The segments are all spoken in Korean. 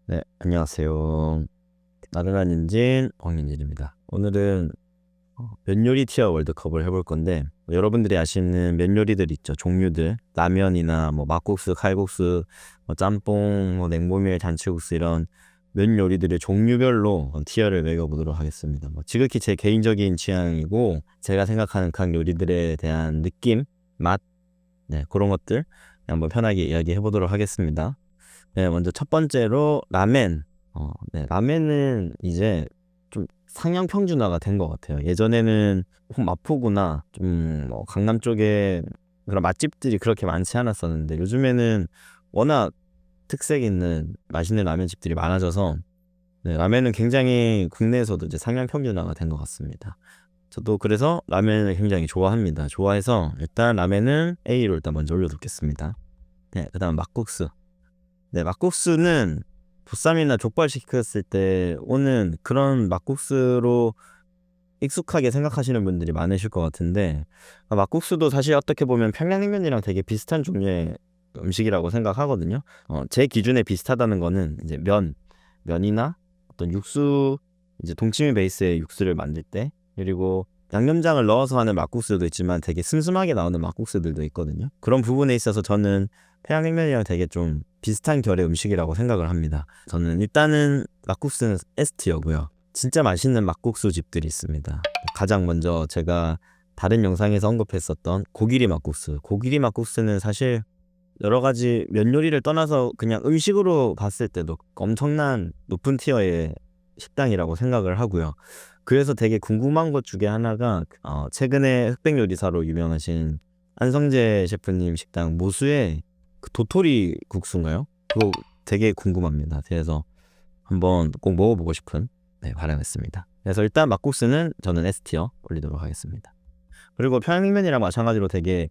네, 안녕하세요. 나른한 인진 황인진입니다. 오늘은 면 요리 티어 월드컵을 해볼 건데 여러분들이 아시는 면 요리들 있죠. 종류들 라면이나 뭐 막국수, 칼국수, 뭐 짬뽕, 뭐 냉모밀, 잔치국수 이런 면 요리들의 종류별로 티어를 매겨보도록 하겠습니다. 뭐 지극히 제 개인적인 취향이고 제가 생각하는 각 요리들에 대한 느낌, 맛, 네, 그런 것들 한번 편하게 이야기해 보도록 하겠습니다. 네, 먼저 첫 번째로 라멘. 네, 라멘은 이제 좀 상향 평준화가 된 것 같아요. 예전에는 마포구나 좀 뭐 강남 쪽에 그런 맛집들이 그렇게 많지 않았었는데 요즘에는 워낙 특색 있는 맛있는 라면 집들이 많아져서 네, 라멘은 굉장히 국내에서도 이제 상향 평준화가 된 것 같습니다. 저도 그래서 라멘을 굉장히 좋아합니다. 좋아해서 일단 라멘은 A로 일단 먼저 올려놓겠습니다. 네, 그다음 막국수. 네, 막국수는 보쌈이나 족발 시켰을 때 오는 그런 막국수로 익숙하게 생각하시는 분들이 많으실 것 같은데 막국수도 사실 어떻게 보면 평양냉면이랑 되게 비슷한 종류의 음식이라고 생각하거든요. 제 기준에 비슷하다는 거는 이제 면이나 어떤 육수, 이제 동치미 베이스의 육수를 만들 때, 그리고 양념장을 넣어서 하는 막국수도 있지만 되게 슴슴하게 나오는 막국수들도 있거든요. 그런 부분에 있어서 저는 평양냉면이랑 되게 좀 비슷한 결의 음식이라고 생각을 합니다. 저는 일단은 막국수는 S티어고요. 진짜 맛있는 막국수 집들이 있습니다. 가장 먼저 제가 다른 영상에서 언급했었던 고기리 막국수. 고기리 막국수는 사실 여러 가지 면 요리를 떠나서 그냥 음식으로 봤을 때도 엄청난 높은 티어의 식당이라고 생각을 하고요. 그래서 되게 궁금한 것 중에 하나가 최근에 흑백 요리사로 유명하신 안성재 셰프님 식당 모수의 그 도토리 국수인가요? 그거 되게 궁금합니다. 그래서 한번 꼭 먹어보고 싶은 바람했습니다. 그래서 일단 막국수는 저는 S티어 올리도록 하겠습니다. 그리고 평양냉면이랑 마찬가지로 되게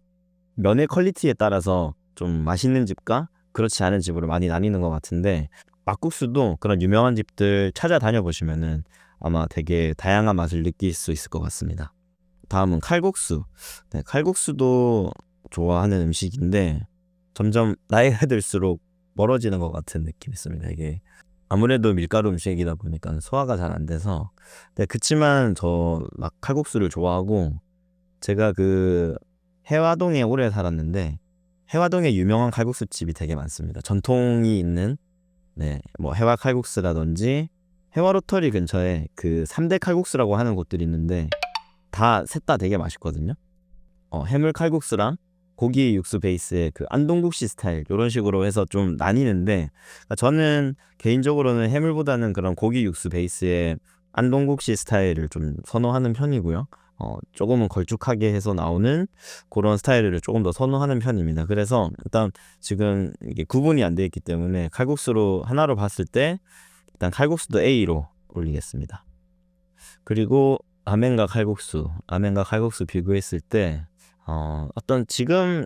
면의 퀄리티에 따라서 좀 맛있는 집과 그렇지 않은 집으로 많이 나뉘는 것 같은데 막국수도 그런 유명한 집들 찾아다녀 보시면은 아마 되게 다양한 맛을 느낄 수 있을 것 같습니다. 다음은 칼국수. 네, 칼국수도 좋아하는 음식인데 점점 나이가 들수록 멀어지는 것 같은 느낌이 있습니다. 이게 아무래도 밀가루 음식이다 보니까 소화가 잘 안 돼서. 네, 그치만 저 막 칼국수를 좋아하고 제가 그 해화동에 오래 살았는데 해화동에 유명한 칼국수 집이 되게 많습니다. 전통이 있는 뭐 해화 칼국수라든지 해화 로터리 근처에 그 3대 칼국수라고 하는 곳들이 있는데 다 셋 다 되게 맛있거든요. 해물 칼국수랑 고기 육수 베이스의 그 안동국시 스타일 이런 식으로 해서 좀 나뉘는데 저는 개인적으로는 해물보다는 그런 고기 육수 베이스의 안동국시 스타일을 좀 선호하는 편이고요. 조금은 걸쭉하게 해서 나오는 그런 스타일을 조금 더 선호하는 편입니다. 그래서 일단 지금 이게 구분이 안 돼 있기 때문에 칼국수로 하나로 봤을 때 일단 칼국수도 A로 올리겠습니다. 그리고 라멘과 칼국수 비교했을 때 어떤 지금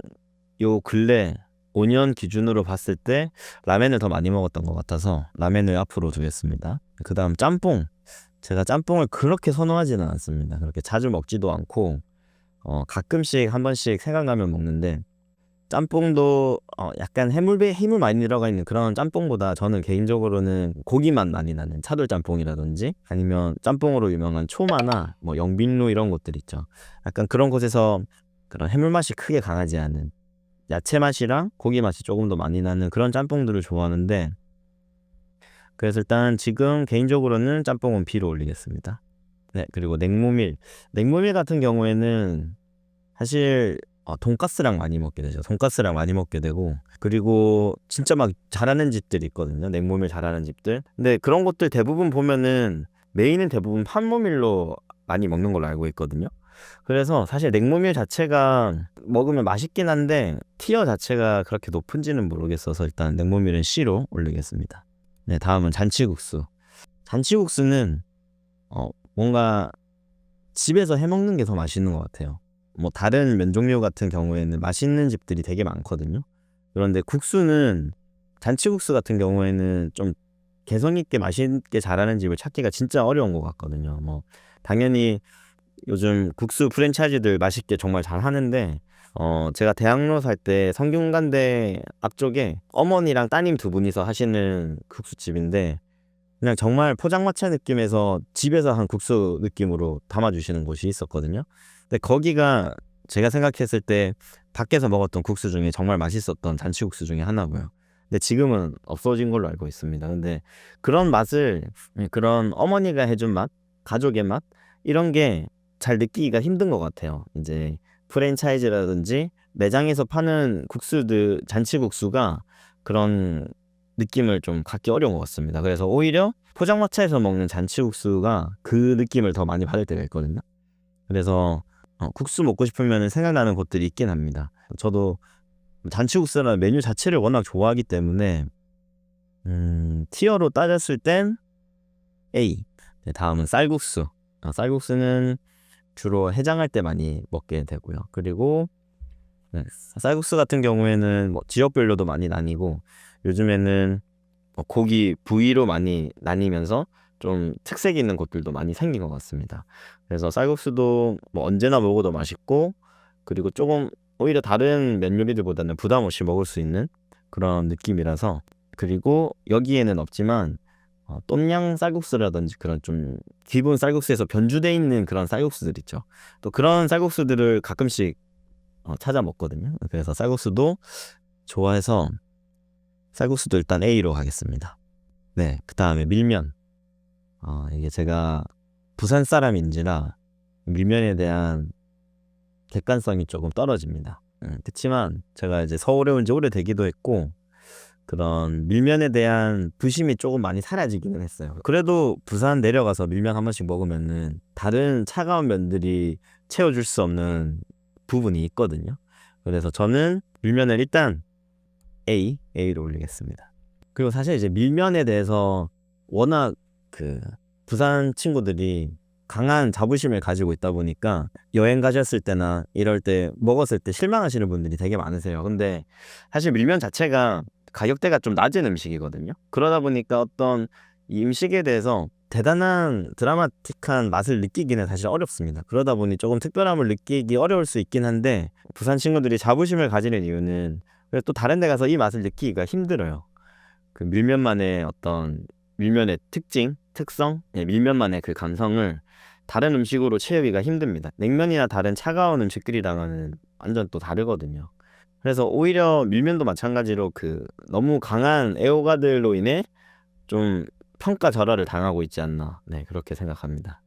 요 근래 5년 기준으로 봤을 때 라멘을 더 많이 먹었던 것 같아서 라멘을 앞으로 두겠습니다. 그 다음 짬뽕. 제가 짬뽕을 그렇게 선호하지는 않습니다. 그렇게 자주 먹지도 않고 가끔씩 한 번씩 생각나면 먹는데 짬뽕도 약간 해물 많이 들어가 있는 그런 짬뽕보다 저는 개인적으로는 고기만 많이 나는 차돌 짬뽕이라든지 아니면 짬뽕으로 유명한 초마나 뭐 영빈루 이런 곳들 있죠. 약간 그런 곳에서 그런 해물 맛이 크게 강하지 않은 야채 맛이랑 고기 맛이 조금 더 많이 나는 그런 짬뽕들을 좋아하는데 그래서 일단 지금 개인적으로는 짬뽕은 B로 올리겠습니다. 네, 그리고 냉모밀 같은 경우에는 사실 돈가스랑 많이 먹게 되죠. 돈가스랑 많이 먹게 되고 그리고 진짜 막 잘하는 집들이 있거든요. 냉모밀 잘하는 집들. 근데 그런 것들 대부분 보면은 메인은 대부분 판모밀로 많이 먹는 걸로 알고 있거든요. 그래서 사실 냉모밀 자체가 먹으면 맛있긴 한데 티어 자체가 그렇게 높은지는 모르겠어서 일단 냉모밀은 C로 올리겠습니다. 네, 다음은 잔치국수. 잔치국수는 뭔가 집에서 해먹는 게 더 맛있는 것 같아요. 뭐 다른 면 종류 같은 경우에는 맛있는 집들이 되게 많거든요. 그런데 국수는 잔치국수 같은 경우에는 좀 개성 있게 맛있게 잘하는 집을 찾기가 진짜 어려운 것 같거든요. 뭐 당연히 요즘 국수 프랜차이즈들 맛있게 정말 잘 하는데 제가 대학로 살 때 성균관대 앞쪽에 어머니랑 따님 두 분이서 하시는 국수집인데 그냥 정말 포장마차 느낌에서 집에서 한 국수 느낌으로 담아주시는 곳이 있었거든요. 근데 거기가 제가 생각했을 때 밖에서 먹었던 국수 중에 정말 맛있었던 잔치국수 중에 하나고요. 근데 지금은 없어진 걸로 알고 있습니다. 근데 그런 맛을 그런 어머니가 해준 맛, 가족의 맛 이런 게 잘 느끼기가 힘든 것 같아요. 이제 프랜차이즈라든지 매장에서 파는 국수들 잔치국수가 그런 느낌을 좀 갖기 어려운 것 같습니다. 그래서 오히려 포장마차에서 먹는 잔치국수가 그 느낌을 더 많이 받을 때가 있거든요. 그래서 국수 먹고 싶으면 생각나는 곳들이 있긴 합니다. 저도 잔치국수라는 메뉴 자체를 워낙 좋아하기 때문에 티어로 따졌을 땐 A. 네, 다음은 쌀국수. 쌀국수는 주로 해장할 때 많이 먹게 되고요. 그리고 쌀국수 같은 경우에는 뭐 지역별로도 많이 나뉘고 요즘에는 고기 부위로 많이 나뉘면서 좀 특색 있는 곳들도 많이 생긴 것 같습니다. 그래서 쌀국수도 뭐 언제나 먹어도 맛있고 그리고 조금 오히려 다른 면 요리들보다는 부담 없이 먹을 수 있는 그런 느낌이라서 그리고 여기에는 없지만 똠양 쌀국수라든지 그런 좀 기본 쌀국수에서 변주돼 있는 그런 쌀국수들 있죠. 또 그런 쌀국수들을 가끔씩 찾아 먹거든요. 그래서 쌀국수도 좋아해서 쌀국수도 일단 A로 가겠습니다. 네, 그 다음에 밀면. 이게 제가 부산 사람인지라 밀면에 대한 객관성이 조금 떨어집니다. 그렇지만 제가 이제 서울에 온 지 오래되기도 했고 그런 밀면에 대한 부심이 조금 많이 사라지기는 했어요. 그래도 부산 내려가서 밀면 한 번씩 먹으면은 다른 차가운 면들이 채워줄 수 없는 부분이 있거든요. 그래서 저는 밀면을 일단 A로 올리겠습니다. 그리고 사실 이제 밀면에 대해서 워낙 그 부산 친구들이 강한 자부심을 가지고 있다 보니까 여행 가셨을 때나 이럴 때 먹었을 때 실망하시는 분들이 되게 많으세요. 근데 사실 밀면 자체가 가격대가 좀 낮은 음식이거든요. 그러다 보니까 어떤 이 음식에 대해서 대단한 드라마틱한 맛을 느끼기는 사실 어렵습니다. 그러다 보니 조금 특별함을 느끼기 어려울 수 있긴 한데 부산 친구들이 자부심을 가지는 이유는 또 다른 데 가서 이 맛을 느끼기가 힘들어요. 그 밀면만의 어떤 밀면의 특성, 밀면만의 그 감성을 다른 음식으로 채우기가 힘듭니다. 냉면이나 다른 차가운 음식들이랑은 완전 또 다르거든요. 그래서 오히려 밀면도 마찬가지로 그 너무 강한 애호가들로 인해 좀 평가절하를 당하고 있지 않나, 그렇게 생각합니다.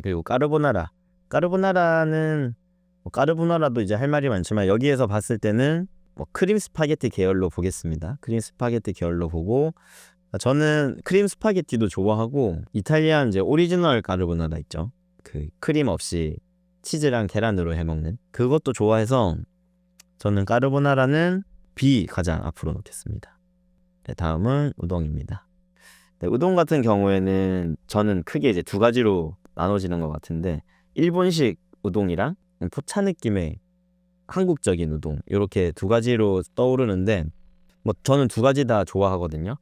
그리고 까르보나라는 까르보나라도 이제 할 말이 많지만 여기에서 봤을 때는 크림 스파게티 계열로 보겠습니다. 크림 스파게티 계열로 보고 저는 크림 스파게티도 좋아하고 이탈리안 이제 오리지널 까르보나라 있죠. 그 크림 없이 치즈랑 계란으로 해먹는 그것도 좋아해서 저는 까르보나라는 B 가장 앞으로 놓겠습니다. 네, 다음은 우동입니다. 네, 우동 같은 경우에는 저는 크게 이제 두 가지로 나눠지는 것 같은데 일본식 우동이랑 포차 느낌의 한국적인 우동 이렇게 두 가지로 떠오르는데 저는 두 가지 다 좋아하거든요.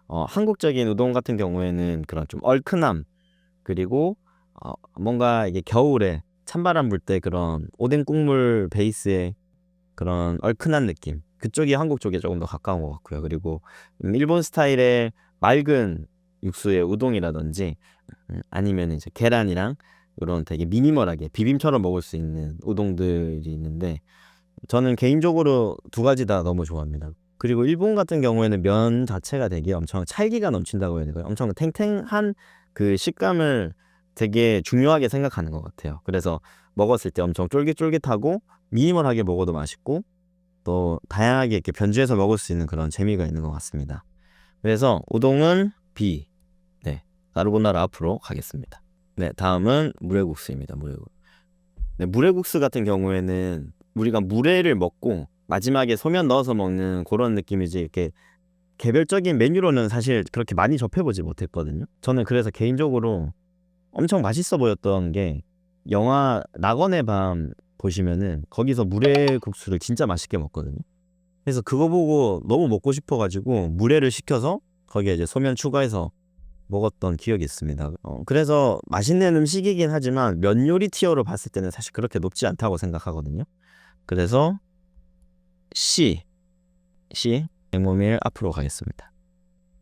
한국적인 우동 같은 경우에는 그런 좀 얼큰함 그리고 뭔가 이게 겨울에 찬바람 불 때 그런 오뎅 국물 베이스의 그런 얼큰한 느낌 그쪽이 한국 쪽에 조금 더 가까운 것 같고요. 그리고 일본 스타일의 맑은 육수의 우동이라든지 아니면 이제 계란이랑 이런 되게 미니멀하게 비빔처럼 먹을 수 있는 우동들이 있는데 저는 개인적으로 두 가지 다 너무 좋아합니다. 그리고 일본 같은 경우에는 면 자체가 되게 엄청 찰기가 넘친다고 해야 되나요? 엄청 탱탱한 그 식감을 되게 중요하게 생각하는 것 같아요. 그래서 먹었을 때 엄청 쫄깃쫄깃하고 미니멀하게 먹어도 맛있고 또 다양하게 이렇게 변주해서 먹을 수 있는 그런 재미가 있는 것 같습니다. 그래서 우동은 B, 까르보나라 앞으로 가겠습니다. 네, 다음은 물회국수입니다. 물회국수 같은 경우에는 우리가 물회를 먹고 마지막에 소면 넣어서 먹는 그런 느낌이지 이렇게 개별적인 메뉴로는 사실 그렇게 많이 접해보지 못했거든요. 저는 그래서 개인적으로 엄청 맛있어 보였던 게 영화 낙원의 밤 보시면은 거기서 물회국수를 진짜 맛있게 먹거든요. 그래서 그거 보고 너무 먹고 싶어가지고 물회를 시켜서 거기에 이제 소면 추가해서 먹었던 기억이 있습니다. 그래서 맛있는 음식이긴 하지만 면 요리 티어로 봤을 때는 사실 그렇게 높지 않다고 생각하거든요. 그래서 C 백모밀 앞으로 가겠습니다.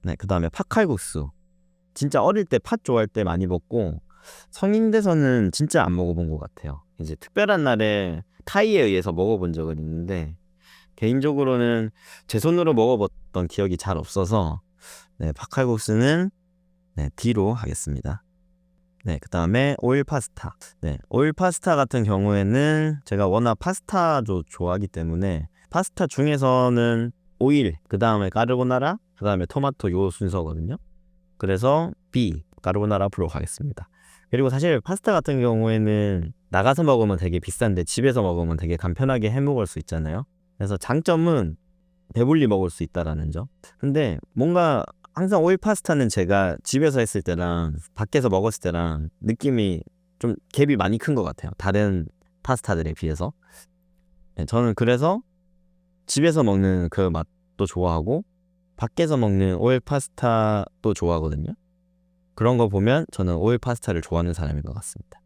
네, 그 다음에 팥칼국수. 진짜 어릴 때 팥 좋아할 때 많이 먹고 성인 돼서는 진짜 안 먹어본 것 같아요. 이제 특별한 날에 타이에 의해서 먹어본 적은 있는데 개인적으로는 제 손으로 먹어봤던 기억이 잘 없어서 네, 팥칼국수는 네, D로 하겠습니다. 네, 그 다음에 오일 파스타. 네, 오일 파스타 같은 경우에는 제가 워낙 파스타도 좋아하기 때문에 파스타 중에서는 오일, 그 다음에 까르보나라, 그 다음에 토마토 요 순서거든요. 그래서 B, 까르보나라 앞으로 가겠습니다. 그리고 사실 파스타 같은 경우에는 나가서 먹으면 되게 비싼데 집에서 먹으면 되게 간편하게 해 먹을 수 있잖아요. 그래서 장점은 배불리 먹을 수 있다라는 점. 근데 뭔가 항상 오일 파스타는 제가 집에서 했을 때랑 밖에서 먹었을 때랑 느낌이 좀 갭이 많이 큰 것 같아요. 다른 파스타들에 비해서. 네, 저는 그래서 집에서 먹는 그 맛도 좋아하고 밖에서 먹는 오일 파스타도 좋아하거든요. 그런 거 보면 저는 오일 파스타를 좋아하는 사람인 것 같습니다.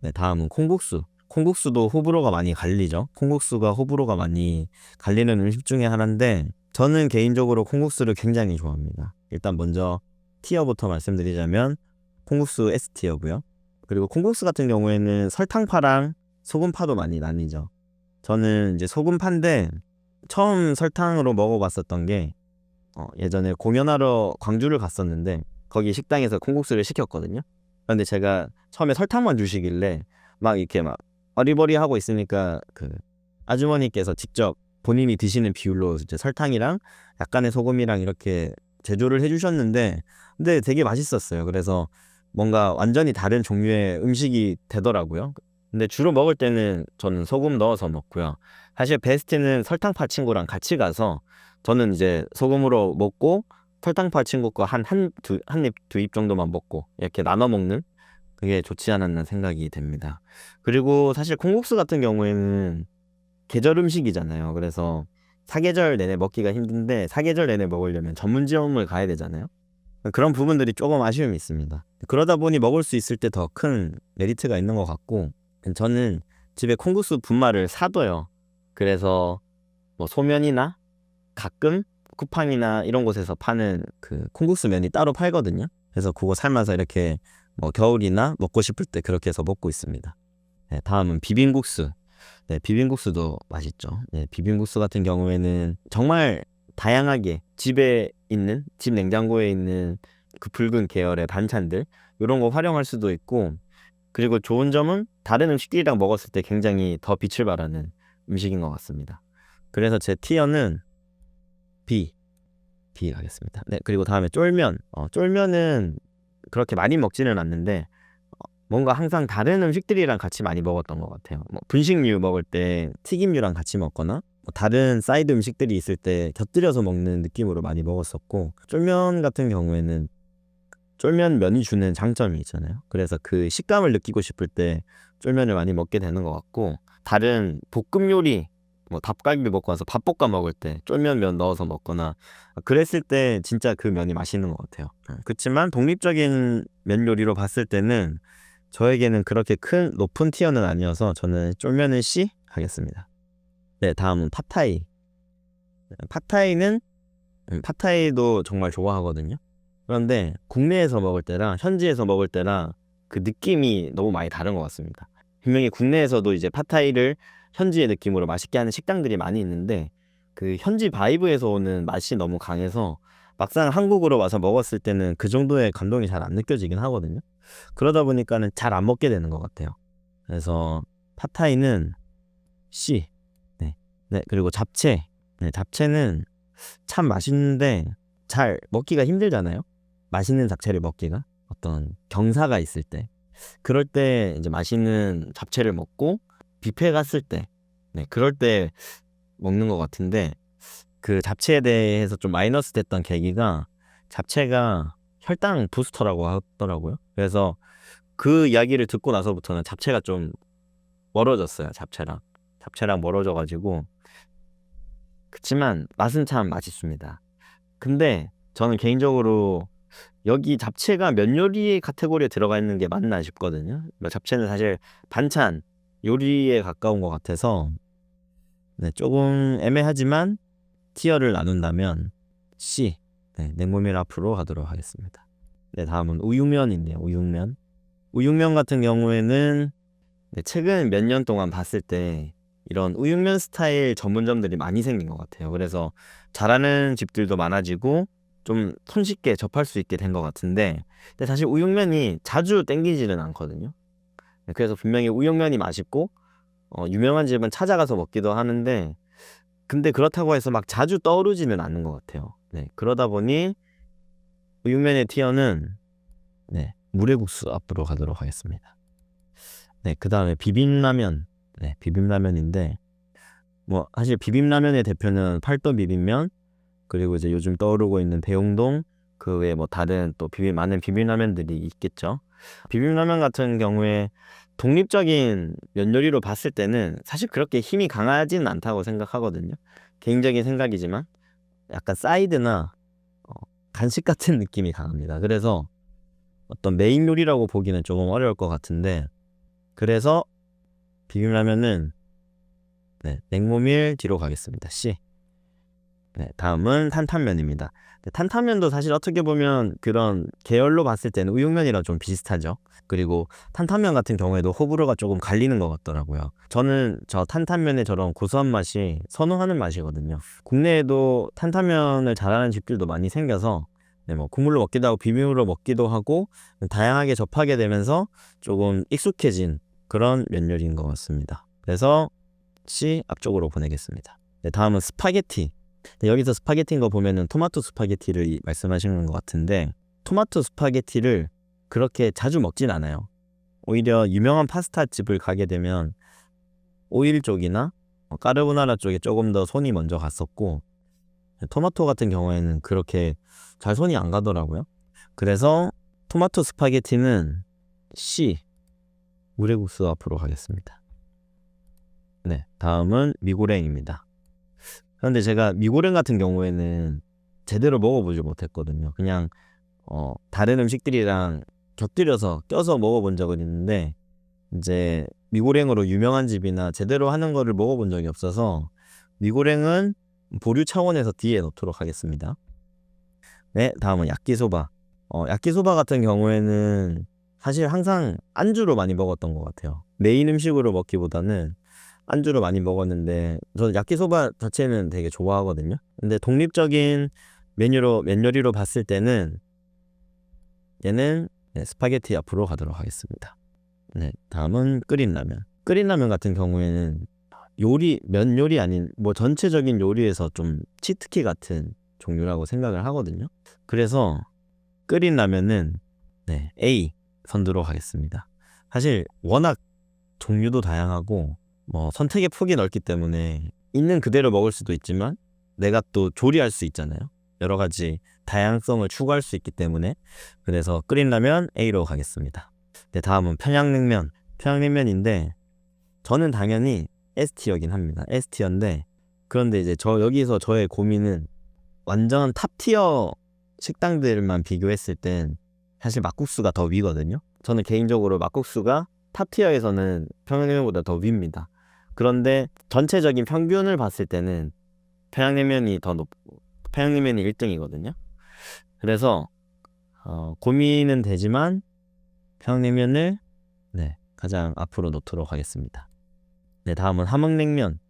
네, 다음은 콩국수. 콩국수도 호불호가 많이 갈리죠. 콩국수가 호불호가 많이 갈리는 음식 중에 하나인데 저는 개인적으로 콩국수를 굉장히 좋아합니다. 일단 먼저 티어부터 말씀드리자면 콩국수 S티어고요. 그리고 콩국수 같은 경우에는 설탕파랑 소금파도 많이 나뉘죠. 저는 이제 소금파인데 처음 설탕으로 먹어봤었던 게 예전에 공연하러 광주를 갔었는데 거기 식당에서 콩국수를 시켰거든요. 그런데 제가 처음에 설탕만 주시길래 막 이렇게 막 어리버리하고 있으니까 그 아주머니께서 직접 본인이 드시는 비율로 이제 설탕이랑 약간의 소금이랑 이렇게 제조를 해주셨는데 근데 되게 맛있었어요. 그래서 뭔가 완전히 다른 종류의 음식이 되더라고요. 근데 주로 먹을 때는 저는 소금 넣어서 먹고요. 사실 베스트는 설탕파 친구랑 같이 가서 저는 이제 소금으로 먹고 설탕파 친구 거 한 입, 두 입 정도만 먹고 이렇게 나눠 먹는 그게 좋지 않았나 생각이 됩니다. 그리고 사실 콩국수 같은 경우에는 계절 음식이잖아요. 그래서 사계절 내내 먹기가 힘든데 사계절 내내 먹으려면 전문점을 가야 되잖아요. 그런 부분들이 조금 아쉬움이 있습니다. 그러다 보니 먹을 수 있을 때 더 큰 메리트가 있는 것 같고 저는 집에 콩국수 분말을 사둬요. 그래서 뭐 소면이나 가끔 쿠팡이나 이런 곳에서 파는 그 콩국수 면이 따로 팔거든요. 그래서 그거 삶아서 이렇게 뭐 겨울이나 먹고 싶을 때 그렇게 해서 먹고 있습니다. 네, 다음은 비빔국수. 네, 비빔국수도 맛있죠. 네, 비빔국수 같은 경우에는 정말 다양하게 집에 있는 집 냉장고에 있는 그 붉은 계열의 반찬들 이런 거 활용할 수도 있고 그리고 좋은 점은 다른 음식들이랑 먹었을 때 굉장히 더 빛을 발하는 음식인 것 같습니다. 그래서 제 티어는 B 가겠습니다. 네, 그리고 다음에 쫄면. 쫄면은 그렇게 많이 먹지는 않는데 뭔가 항상 다른 음식들이랑 같이 많이 먹었던 것 같아요. 뭐 분식류 먹을 때 튀김류랑 같이 먹거나 뭐 다른 사이드 음식들이 있을 때 곁들여서 먹는 느낌으로 많이 먹었었고 쫄면 같은 경우에는 쫄면 면이 주는 장점이 있잖아요. 그래서 그 식감을 느끼고 싶을 때 쫄면을 많이 먹게 되는 것 같고 다른 볶음 요리 뭐 닭갈비 먹고 와서 밥 볶아 먹을 때 쫄면 면 넣어서 먹거나 그랬을 때 진짜 그 면이 맛있는 것 같아요. 그렇지만 독립적인 면 요리로 봤을 때는 저에게는 그렇게 큰 높은 티어는 아니어서 저는 쫄면은 C 하겠습니다. 네, 다음은 팟타이. 팟타이도 정말 좋아하거든요. 그런데 국내에서 먹을 때랑 현지에서 먹을 때랑 그 느낌이 너무 많이 다른 것 같습니다. 분명히 국내에서도 이제 팟타이를 현지의 느낌으로 맛있게 하는 식당들이 많이 있는데 그 현지 바이브에서 오는 맛이 너무 강해서 막상 한국으로 와서 먹었을 때는 그 정도의 감동이 잘 안 느껴지긴 하거든요. 그러다 보니까는 잘 안 먹게 되는 것 같아요. 그래서 팟타이는 C. 네. 네, 그리고 잡채. 네, 잡채는 참 맛있는데 잘 먹기가 힘들잖아요. 맛있는 잡채를 먹기가 어떤 경사가 있을 때 그럴 때 이제 맛있는 잡채를 먹고 뷔페 갔을 때 네, 그럴 때 먹는 것 같은데 그 잡채에 대해서 좀 마이너스 됐던 계기가 잡채가 혈당 부스터라고 하더라고요. 그래서 그 이야기를 듣고 나서부터는 잡채가 좀 멀어졌어요. 잡채랑 멀어져가지고 그치만 맛은 참 맛있습니다. 근데 저는 개인적으로 여기 잡채가 면 요리 카테고리에 들어가 있는 게 맞나 싶거든요. 잡채는 사실 반찬 요리에 가까운 것 같아서 네, 조금 애매하지만 티어를 나눈다면 C. 네, 냉모밀 앞으로 가도록 하겠습니다. 네, 다음은 우육면인데요. 우육면 같은 경우에는 네, 최근 몇 년 동안 봤을 때 이런 우육면 스타일 전문점들이 많이 생긴 것 같아요. 그래서 잘하는 집들도 많아지고 좀 손쉽게 접할 수 있게 된 것 같은데, 근데 사실 우육면이 자주 땡기지는 않거든요. 네, 그래서 분명히 우육면이 맛있고 유명한 집은 찾아가서 먹기도 하는데, 근데 그렇다고 해서 막 자주 떠오르지는 않는 것 같아요. 네, 그러다 보니 우육면의 티어는 네, 물회국수 앞으로 가도록 하겠습니다. 네, 그 다음에 비빔라면. 네, 비빔라면인데 뭐 사실 비빔라면의 대표는 팔도 비빔면, 그리고 이제 요즘 떠오르고 있는 대용동, 그 외에 뭐 다른 또 많은 비빔라면들이 있겠죠. 비빔라면 같은 경우에 독립적인 면 요리로 봤을 때는 사실 그렇게 힘이 강하지는 않다고 생각하거든요. 개인적인 생각이지만 약간 사이드나 어, 간식 같은 느낌이 강합니다. 그래서 어떤 메인 요리라고 보기는 조금 어려울 것 같은데, 그래서 비빔라면은 네, 냉모밀 뒤로 가겠습니다. C. 네, 다음은 탄탄면입니다. 네, 탄탄면도 사실 어떻게 보면 그런 계열로 봤을 때는 우육면이랑 좀 비슷하죠. 그리고 탄탄면 같은 경우에도 호불호가 조금 갈리는 것 같더라고요. 저는 저 탄탄면의 저런 고소한 맛이 선호하는 맛이거든요. 국내에도 탄탄면을 잘하는 집들도 많이 생겨서 네, 뭐 국물로 먹기도 하고 비빔으로 먹기도 하고 다양하게 접하게 되면서 조금 익숙해진 그런 면 요리인 것 같습니다. 그래서 C 앞쪽으로 보내겠습니다. 네, 다음은 스파게티. 네, 여기서 스파게티인 거 보면은 토마토 스파게티를 말씀하시는 것 같은데, 토마토 스파게티를 그렇게 자주 먹진 않아요. 오히려 유명한 파스타 집을 가게 되면 오일 쪽이나 까르보나라 쪽에 조금 더 손이 먼저 갔었고, 토마토 같은 경우에는 그렇게 잘 손이 안 가더라고요. 그래서 토마토 스파게티는 C, 물회국수 앞으로 가겠습니다. 네, 다음은 미고랭입니다. 그런데 제가 미고랭 같은 경우에는 제대로 먹어보지 못했거든요. 그냥 다른 음식들이랑 곁들여서 껴서 먹어본 적은 있는데, 이제 미고랭으로 유명한 집이나 제대로 하는 거를 먹어본 적이 없어서 미고랭은 보류 차원에서 D에 넣도록 하겠습니다. 네, 다음은 야끼소바. 야끼소바 같은 경우에는 사실 항상 안주로 많이 먹었던 것 같아요. 메인 음식으로 먹기보다는 안주로 많이 먹었는데, 저는 야끼소바 자체는 되게 좋아하거든요. 근데 독립적인 면 요리로 봤을 때는 얘는 네, 스파게티 앞으로 가도록 하겠습니다. 네, 다음은 끓인 라면. 끓인 라면 같은 경우에는 면 요리 아닌 뭐 전체적인 요리에서 좀 치트키 같은 종류라고 생각을 하거든요. 그래서 끓인 라면은 네, A 선두로 가겠습니다. 사실 워낙 종류도 다양하고 뭐 선택의 폭이 넓기 때문에 있는 그대로 먹을 수도 있지만 내가 또 조리할 수 있잖아요. 여러 가지 다양성을 추구할 수 있기 때문에, 그래서 끓인 라면 A로 가겠습니다. 네, 다음은 평양냉면인데 저는 당연히 S티어긴 합니다. S티어인데, 그런데 이제 여기서 저의 고민은 완전 탑티어 식당들만 비교했을 땐 사실 막국수가 더 위거든요. 저는 개인적으로 막국수가 탑티어에서는 평양냉면보다 더 위입니다. 그런데 전체적인 평균을 봤을 때는 평양냉면이 더 높고 평양냉면이 1등이거든요. 그래서 고민은 되지만 평양냉면을 네, 가장 앞으로 놓도록 하겠습니다. 네, 다음은 함흥냉면입니다.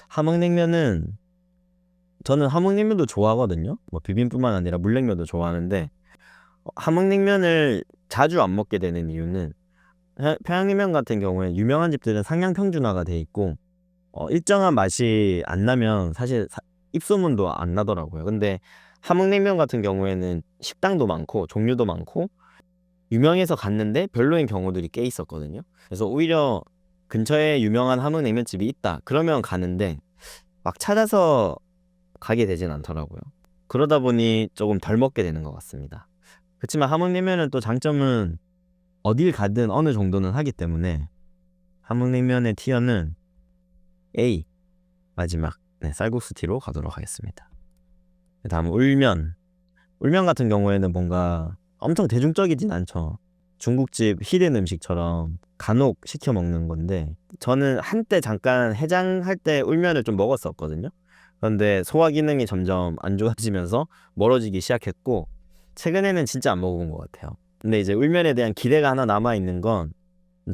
함흥냉면은 저는 함흥냉면도 좋아하거든요. 뭐 비빔뿐만 아니라 물냉면도 좋아하는데, 함흥냉면을 자주 안 먹게 되는 이유는 평양냉면 같은 경우에 유명한 집들은 상향 평준화가 돼 있고 일정한 맛이 안 나면 사실 입소문도 안 나더라고요. 근데 함흥냉면 같은 경우에는 식당도 많고 종류도 많고 유명해서 갔는데 별로인 경우들이 꽤 있었거든요. 그래서 오히려 근처에 유명한 함흥냉면집이 있다 그러면 가는데 막 찾아서 가게 되진 않더라고요. 그러다 보니 조금 덜 먹게 되는 것 같습니다. 그렇지만 함흥냉면은 또 장점은 어딜 가든 어느 정도는 하기 때문에 함흥냉면의 티어는 A, 마지막 네, 쌀국수 T로 가도록 하겠습니다. 다음은 울면 같은 경우에는 뭔가 엄청 대중적이진 않죠. 중국집 히든 음식처럼 간혹 시켜 먹는 건데, 저는 한때 잠깐 해장할 때 울면을 좀 먹었었거든요. 그런데 소화 기능이 점점 안 좋아지면서 멀어지기 시작했고, 최근에는 진짜 안 먹어본 것 같아요. 근데 이제 울면에 대한 기대가 하나 남아 있는 건,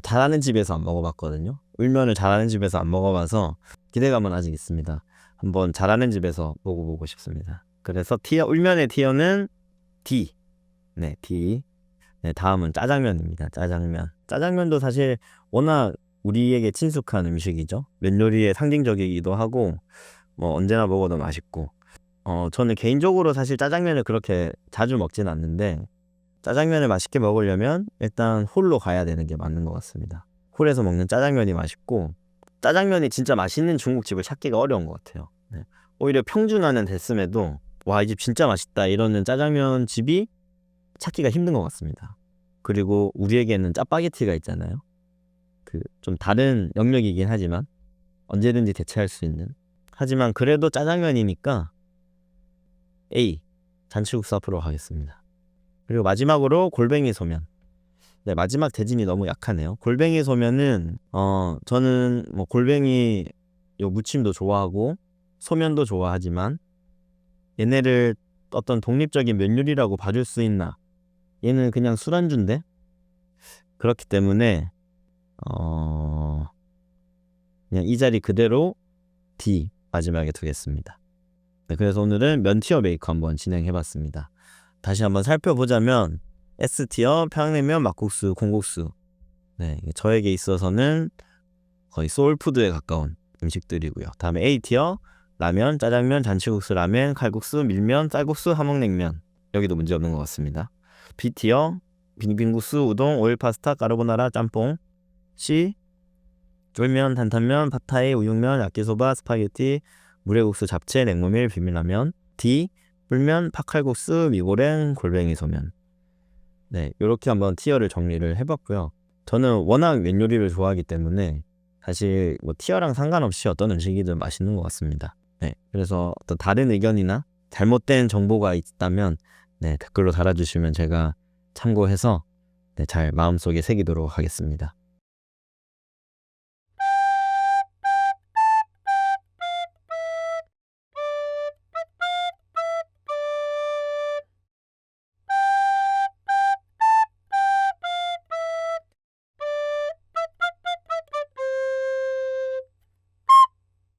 잘하는 집에서 안 먹어봤거든요. 울면을 잘하는 집에서 안 먹어봐서 기대감은 아직 있습니다. 한번 잘하는 집에서 먹어보고 싶습니다. 그래서 울면의 티어는 D. 네, D. 네, 다음은 짜장면입니다. 짜장면도 사실 워낙 우리에게 친숙한 음식이죠. 면 요리의 상징적이기도 하고, 뭐 언제나 먹어도 맛있고. 저는 개인적으로 사실 짜장면을 그렇게 자주 먹진 않는데, 짜장면을 맛있게 먹으려면 일단 홀로 가야 되는 게 맞는 것 같습니다. 홀에서 먹는 짜장면이 맛있고, 짜장면이 진짜 맛있는 중국집을 찾기가 어려운 것 같아요. 네. 오히려 평준화는 됐음에도 와, 이 집 진짜 맛있다 이러는 짜장면 집이 찾기가 힘든 것 같습니다. 그리고 우리에게는 짜파게티가 있잖아요. 그 좀 다른 영역이긴 하지만 언제든지 대체할 수 있는. 하지만 그래도 짜장면이니까 A, 잔치국수 앞으로 가겠습니다. 그리고 마지막으로 골뱅이 소면. 네, 마지막 대진이 너무 약하네요. 골뱅이 소면은 저는 뭐 골뱅이 요 무침도 좋아하고 소면도 좋아하지만, 얘네를 어떤 독립적인 면 요리라고 봐줄 수 있나? 얘는 그냥 술안주인데. 그렇기 때문에 그냥 이 자리 그대로 D 마지막에 두겠습니다. 네, 그래서 오늘은 면 티어 메이커 한번 진행해봤습니다. 다시 한번 살펴보자면 S티어 평양냉면, 막국수, 콩국수. 네, 저에게 있어서는 거의 소울푸드에 가까운 음식들이고요. 다음에 A티어 라면, 짜장면, 잔치국수, 라멘, 칼국수, 밀면, 쌀국수, 함흥냉면. 여기도 문제없는 것 같습니다. B티어 빙빙국수, 우동, 오일 파스타, 까르보나라, 짬뽕. C 쫄면,担担면, 팟타이, 우육면, 야끼소바, 스파게티, 물회국수, 잡채, 냉모밀, 비빔라면. D 불면, 팥칼국수, 미고랭, 골뱅이 소면. 네, 이렇게 한번 티어를 정리를 해봤고요. 저는 워낙 면 요리를 좋아하기 때문에 사실 뭐 티어랑 상관없이 어떤 음식이든 맛있는 것 같습니다. 네, 그래서 어떤 다른 의견이나 잘못된 정보가 있다면 네, 댓글로 달아주시면 제가 참고해서 네, 잘 마음속에 새기도록 하겠습니다.